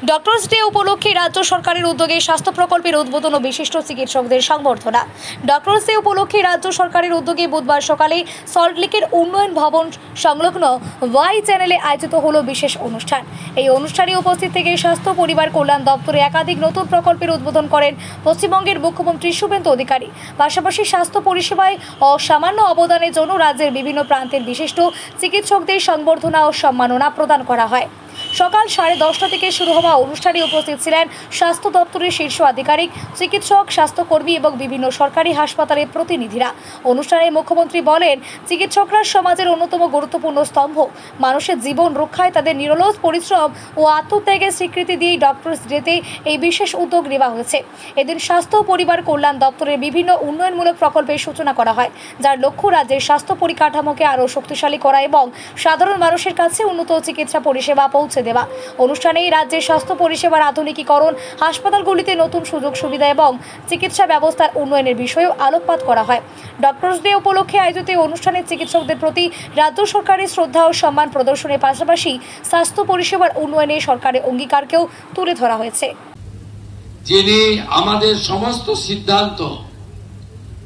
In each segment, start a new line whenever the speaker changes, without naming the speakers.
Doctors day উপলক্ষে রাজ্য সরকারের উদ্যোগে স্বাস্থ্য প্রকল্পের উদ্বোধন ও বিশিষ্ট চিকিৎসকদের সংবর্ধনা। ডক্টরস ডে উপলক্ষে রাজ্য সরকারের উদ্যোগে বুধবার সকালে সল্টলেকের উন্নয়ন ভবন সংলগ্ন ওয়াই চ্যানেলে আয়োজিত হলো বিশেষ অনুষ্ঠান। এই অনুষ্ঠানে উপস্থিত থেকে স্বাস্থ্য পরিবার কল্যাণ দপ্তরে একাধিক নতুন প্রকল্পের উদ্বোধন করেন পশ্চিমবঙ্গের মুখ্যমন্ত্রী শুভেন্দু অধিকারী। পাশাপাশি স্বাস্থ্য পরিষেবায় অসামান্য অবদানের জন্য রাজ্যের বিভিন্ন প্রান্তের বিশিষ্ট চিকিৎসকদের সংবর্ধনা ও সম্মাননা প্রদান করা হয়। সকাল 10:30 থেকে শুরু হওয়া অনুষ্ঠানে উপস্থিত ছিলেন স্বাস্থ্য দপ্তরের শীর্ষ আধিকারিক, চিকিৎসক, স্বাস্থ্যকর্মী এবং বিভিন্ন সরকারি হাসপাতালের প্রতিনিধিরা। অনুষ্ঠানে মুখ্যমন্ত্রী বলেন, চিকিৎসকরা সমাজের অন্যতম গুরুত্বপূর্ণ স্তম্ভ। মানুষের জীবন রক্ষায় তাদের নিরলস পরিশ্রম ও আত্মত্যাগের স্বীকৃতি দিয়ে ডক্টরস ডেতে এই বিশেষ উদ্যোগ নেওয়া হয়েছে। এদিন স্বাস্থ্য পরিবার কল্যাণ দপ্তরের বিভিন্ন উন্নয়নমূলক প্রকল্পের সূচনা করা হয়, যার লক্ষ্য রাজ্যের স্বাস্থ্য পরিকাঠামোকে আরও শক্তিশালী করা এবং সাধারণ মানুষের কাছে উন্নত চিকিৎসা পরিষেবা পৌঁছে দেওয়া। অনুষ্ঠানে রাজ্যের স্বাস্থ্য পরিষেবার আধুনিকীকরণ, হাসপাতালগুলিতে নতুন সুযোগ সুবিধা এবং চিকিৎসা ব্যবস্থার উন্নয়নের বিষয়েও আলোকপাত করা হয়। ডক্টরস ডে উপলক্ষে আয়োজিত অনুষ্ঠানে চিকিৎসকদের প্রতি রাজ্য সরকারের শ্রদ্ধা ও সম্মান প্রদর্শনের পাশাপাশি স্বাস্থ্য পরিষেবার উন্নয়নে সরকারের অঙ্গীকারকেও তুলে ধরা হয়েছে।
যিনি আমাদের সমস্ত সিদ্ধান্ত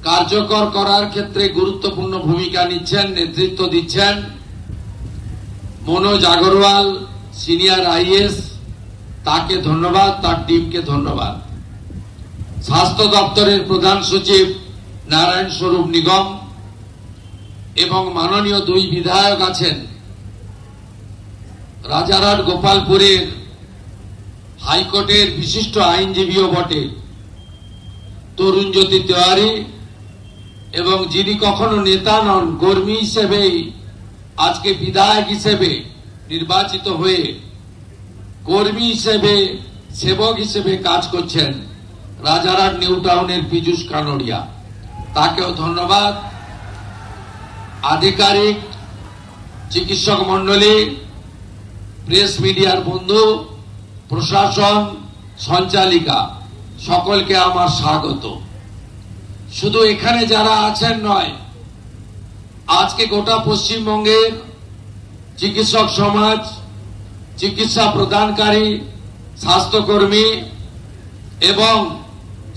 কার্যকর করার ক্ষেত্রে গুরুত্বপূর্ণ ভূমিকা নিচ্ছেন, নেতৃত্ব দিচ্ছেন, মনোজ আগরওয়াল সিনিয়র আইএস, তাকে ধন্যবাদ, তার টিমকে ধন্যবাদ। স্বাস্থ্য দপ্তরের প্রধান সচিব নারায়ণ স্বরূপ নিগম এবং মাননীয় 2 বিধায়ক আছেন, রাজারহাট গোপালপুরের হাইকোর্টের বিশিষ্ট আইনজীবীও বটে তরুণজ্যোতি তেওয়ারি, এবং যিনি কখনো নেতা নন, কর্মী হিসেবেই আজকে বিধায়ক হিসেবে নির্বাচিত হয়ে কর্মী হিসেবে, সেবক হিসেবে কাজ করছেন, রাজারহাট নিউ টাউনের পীযূষ কানোরিয়া, তাকেও ধন্যবাদ। আধিকারিক, চিকিৎসক মন্ডলী, প্রেস মিডিয়ার বন্ধু, প্রশাসন, সঞ্চালিকা, সকলকে আমার স্বাগত। শুধু এখানে যারা আছেন নয়, আজকে গোটা পশ্চিমবঙ্গের চিকিৎসক সমাজ, চিকিৎসা প্রদানকারী, স্বাস্থ্যকর্মী এবং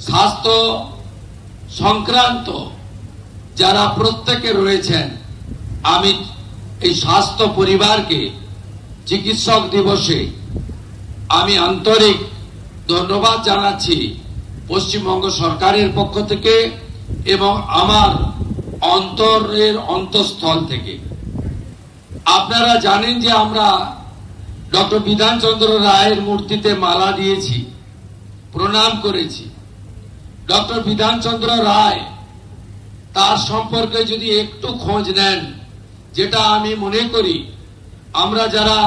স্বাস্থ্য সংক্রান্ত যারা প্রত্যেকে রয়েছেন, আমি এই স্বাস্থ্য পরিবারকে চিকিৎসক দিবসে আমি আন্তরিক ধন্যবাদ জানাচ্ছি পশ্চিমবঙ্গ সরকারের পক্ষ থেকে এবং আমার অন্তরের অন্তঃস্থল থেকে। আপনারা জানেন যে আমরা ডক্টর বিধানচন্দ্র রায়ের মূর্তিতে মালা দিয়েছি, প্রণাম করেছি। ডক্টর বিধানচন্দ্র রায়, তার সম্পর্কে যদি একটু খোঁজ নেন, যেটা আমি মনে করি আমরা যারা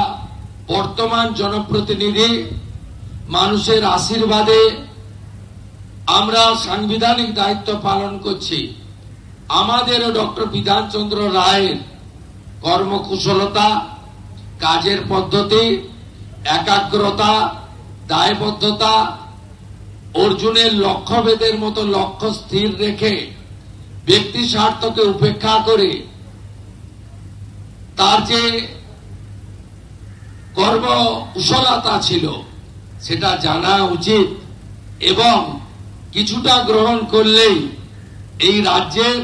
বর্তমান জনপ্রতিনিধি, মানুষের আশীর্বাদে আমরা সাংবিধানিক দায়িত্ব পালন করছি, আমাদেরও ডক্টর বিধানচন্দ্র রায়ের কর্মকুশলতা, কাজের পদ্ধতি, একাগ্রতা, দায়বদ্ধতা, অর্জুনের লক্ষ্যভেদের মতো লক্ষ্য স্থির রেখে ব্যক্তি স্বার্থকে উপেক্ষা করে তার যে কর্মকুশলতা ছিল সেটা জানা উচিত, এবং কিছুটা গ্রহণ করলেই এই রাজ্যের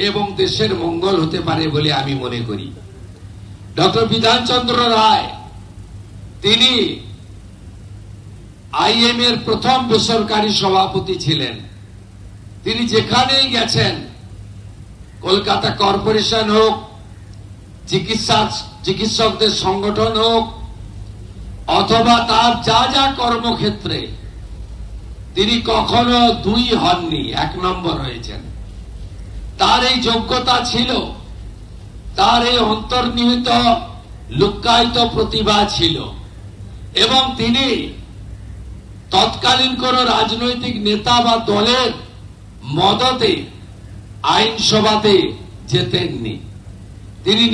এবং দেশের মঙ্গল হতে পারে বলে আমি মনে করি। ডক্টর বিধানচন্দ্র রায়, তিনি আইএম এর প্রথম বেসরকারি সভাপতি ছিলেন। তিনি যেখানেই গেছেন, কলকাতা কর্পোরেশন হোক, চিকিৎসকদের সংগঠন হোক, অথবা তার যা যা কর্মক্ষেত্রে, তিনি কখনো 2 হননি, 1 নম্বর হয়েছেন। তার এই যোগ্যতা ছিল, তার এই অন্তর্নিহিত লুক্কায়িত প্রতিভা ছিল, এবং তিনি তৎকালীন কোন রাজনৈতিক নেতা বা দলের মদতে আইনসভাতে যেতেননি। তিনি